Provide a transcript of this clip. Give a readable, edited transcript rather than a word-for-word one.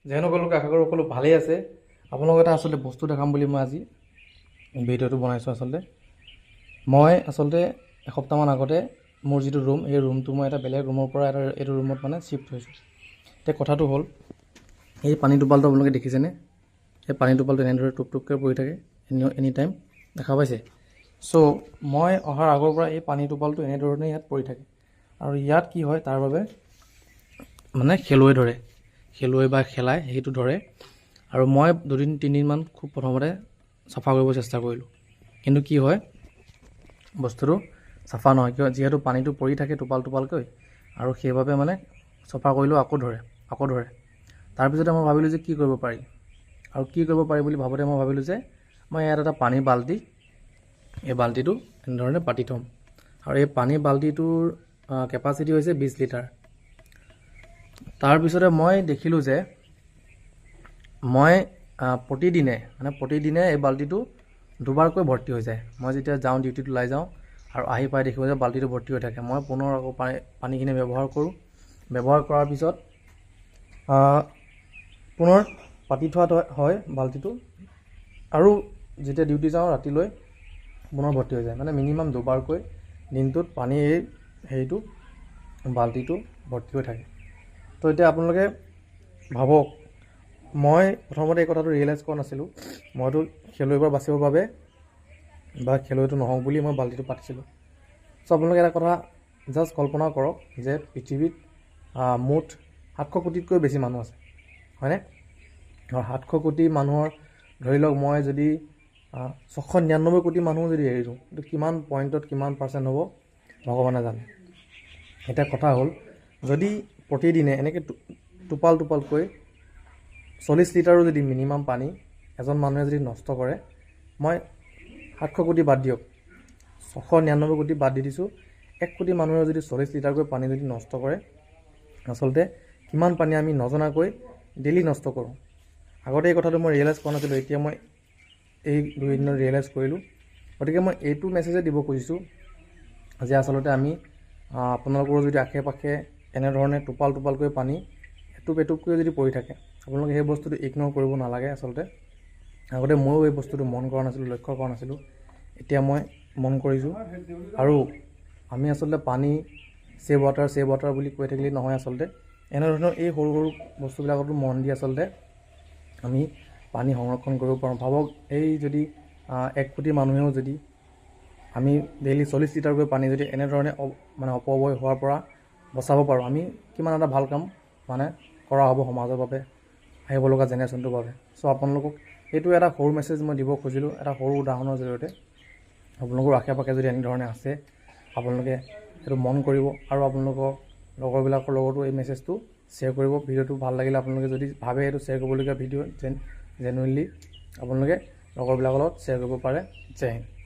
যেন সকলোকে আশা কৰোঁ সকলো ভালেই আছে। আপোনালোকক এটা আচলতে বস্তু দেখাম বুলি মই আজি ভিডিঅ'টো বনাইছোঁ। মই এসপ্তাহমান আগতে মোৰ যিটো ৰুম, এই ৰুমটো মই এটা বেলেগ ৰুমৰ পৰা এইটো ৰুমত মানে শ্বিফ্ট হৈছোঁ। এতিয়া কথাটো হ'ল, এই পানী টোপালটো আপোনালোকে দেখিছেনে? এই পানী টোপালটো এনেদৰে টুপ টুপকৈ পৰি থাকে এনি টাইম, দেখা পাইছে? চ' মই অহাৰ আগৰ পৰা এই পানী টোপালটো এনেধৰণে ইয়াত পৰি থাকে। আৰু ইয়াত কি হয়, তাৰ বাবে মানে খেলুৱৈ বা খেলাই সেইটো ধৰে। আৰু মই 2-3 দিনমান খুব প্ৰথমতে চাফা কৰিব চেষ্টা কৰিলোঁ, কিন্তু কি হয়, বস্তুটো চাফা নহয়। কিয়? যিহেতু পানীটো পৰি থাকে টোপালকৈ, আৰু সেইবাবে মানে চাফা কৰিলেও আকৌ ধৰে। তাৰপিছতে মই ভাবিলোঁ যে কি কৰিব পাৰি, আৰু কি কৰিব পাৰি বুলি ভাবোঁতে মই ভাবিলোঁ যে মই ইয়াত এটা পানীৰ বাল্টি, এই বাল্টিটো এনেধৰণে পাতি থ'ম। আৰু এই পানীৰ বাল্টিটোৰ কেপাচিটি হৈছে 20 লিটাৰ। তাৰপিছতে মই দেখিলোঁ যে মই প্ৰতিদিনে এই বাল্টিটো দুবাৰকৈ ভৰ্তি হৈ যায়। মই যেতিয়া যাওঁ, ডিউটিত ওলাই যাওঁ আৰু আহি পাই দেখিব যে বাল্টিটো ভৰ্তি হৈ থাকে। মই পুনৰ আকৌ পানীখিনি ব্যৱহাৰ কৰোঁ। ব্যৱহাৰ কৰাৰ পিছত পুনৰ পাতি থোৱা হয় বাল্টিটো, আৰু যেতিয়া ডিউটি যাওঁ ৰাতিলৈ পুনৰ ভৰ্তি হৈ যায়। মানে মিনিমাম দুবাৰকৈ দিনটোত পানীৰ এই বাল্টিটো ভৰ্তি হৈ থাকে। তো এতিয়া আপোনালোকে ভাবক, মই প্ৰথমতে এই কথাটো ৰিয়েলাইজ কৰা নাছিলোঁ। মইতো খেলুৱৈৰ পৰা বাচিবৰ বাবে বা খেলুৱৈটো নহওক বুলি মই বাল্টিটো পাতিছিলোঁ। চ' আপোনালোকে এটা কথা জাষ্ট কল্পনা কৰক যে পৃথিৱীত মুঠ 700 কোটিতকৈ বেছি মানুহ আছে, হয়নে? আৰু 700 কোটি মানুহৰ ধৰি লওক, মই যদি 699 কোটি মানুহ যদি এৰি দিওঁ, এইটো কিমান পইণ্টত কিমান পাৰ্চেণ্ট হ'ব ভগৱানে জানে। এতিয়া কথা হ'ল, যদি প্ৰতিদিনে এনেকৈ টোপালকৈ 40 লিটাৰো যদি মিনিমাম পানী এজন মানুহে যদি নষ্ট কৰে, মই 700 কোটি বাদ দিয়ক, 699 কোটি বাদ দি দিছোঁ, 1 কোটি মানুহে যদি 40 লিটাৰকৈ পানী যদি নষ্ট কৰে, আচলতে কিমান পানী আমি নজনাকৈ ডেইলি নষ্ট কৰোঁ। আগতে এই কথাটো মই ৰিয়েলাইজ কৰা নাছিলোঁ, এতিয়া মই এই 2 দিনত ৰিয়েলাইজ কৰিলোঁ। গতিকে মই এইটো মেছেজে দিব খুজিছোঁ যে আচলতে আমি আপোনালোকৰো যদি আশে পাশে এনেধৰণে টোপালকৈ পানী এটুপকৈ যদি পৰি থাকে, আপোনালোকে সেই বস্তুটো ইগন'ৰ কৰিব নালাগে। আচলতে আগতে ময়ো এই বস্তুটো মন কৰা নাছিলোঁ, লক্ষ্য কৰা নাছিলোঁ, এতিয়া মই মন কৰিছোঁ। আৰু আমি আচলতে পানী ছেভ ৱাটাৰ বুলি কৈ থাকিলে নহয়। আচলতে এনেধৰণৰ এই সৰু সৰু বস্তুবিলাকতো মন দি আচলতে আমি পানী সংৰক্ষণ কৰিব পাৰোঁ। ভাবক, এই যদি 1 কোটি মানুহেও যদি আমি ডেইলি 40 লিটাৰকৈ পানী যদি এনেধৰণে মানে অপব্যয় হোৱাৰ পৰা বচাব পাৰোঁ, আমি কিমান এটা ভাল কাম মানে কৰা হ'ব সমাজৰ বাবে, আহিব লগা জেনেৰেশ্যনটোৰ বাবে। চ' আপোনালোকক এইটো এটা সৰু মেছেজ মই দিব খুজিলোঁ, এটা সৰু উদাহৰণৰ জৰিয়তে। আপোনালোকৰ আশে পাশে যদি এনেধৰণে আছে, আপোনালোকে সেইটো মন কৰিব, আৰু আপোনালোকৰ লগৰবিলাকৰ লগতো এই মেছেজটো শ্বেয়াৰ কৰিব। ভিডিঅ'টো ভাল লাগিলে আপোনালোকে যদি ভাবে এইটো শ্বেয়াৰ কৰিবলগীয়া ভিডিঅ' জেনুইনলি আপোনালোকে লগৰবিলাকৰ লগত শ্বেয়াৰ কৰিব পাৰে। জয় হিন্দ।